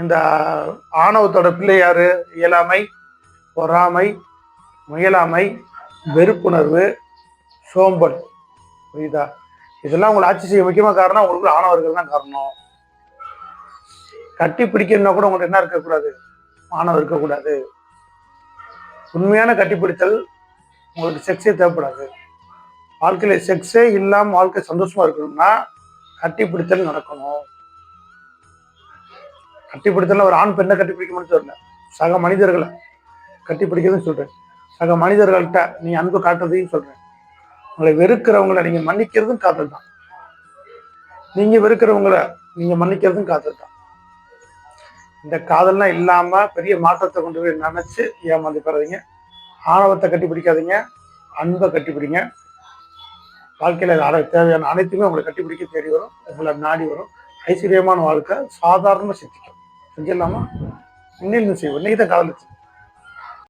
இந்த ஆணவத்தோட பிள்ளை யாரு? இயலாமை, பொறாமை, முயலாமை, வெறுப்புணர்வு, சோம்பல். புரியுதா? இதெல்லாம் உங்களை ஆட்சி செய்ய முக்கியமாக காரணம் உங்களுக்கு ஆணவர்கள் தான் காரணம். கட்டி பிடிக்கணும்னா கூட உங்களுக்கு என்ன இருக்கக்கூடாது? ஆணவம் இருக்கக்கூடாது. உண்மையான கட்டிப்பிடித்தல் உங்களுக்கு செக்ஸே தேவைப்படாது. வாழ்க்கையில செக்ஸே இல்லாமல் வாழ்க்கை சந்தோஷமா இருக்கணும்னா கட்டிப்பிடித்தல் நடக்கணும். கட்டிப்பிடித்தல் ஒரு ஆண் பெண்ணை கட்டிப்பிடிக்கணும்னு சொல்லல, சக மனிதர்களை கட்டிப்பிடிக்கிறதுன்னு சொல்றேன். சக மனிதர்கள்ட்ட நீ அன்பு காட்டுறதையும் சொல்றேன். உங்களை வெறுக்கிறவங்களை நீங்க மன்னிக்கிறதும் காதல் தான். நீங்க வெறுக்கிறவங்களை நீங்க மன்னிக்கிறதும் காதல் தான். இந்த காதல்லாம் இல்லாம பெரிய மாற்றத்தை கொண்டு போய் நினைச்சு ஏமாந்து பெறாதீங்க. ஆணவத்தை கட்டிப்பிடிக்காதீங்க, அன்பை கட்டிப்பிடிங்க. வாழ்க்கையில தேவையான அனைத்துமே உங்களை கட்டிப்பிடிக்க தேடி வரும், உங்களை நாடி வரும். ஐஸ்வர்யமான வாழ்க்கை சாதாரண சித்திக்கும். செஞ்சிடலாமா? இன்னும் செய்வோம். இன்னைக்கு தான் காதலிச்சு.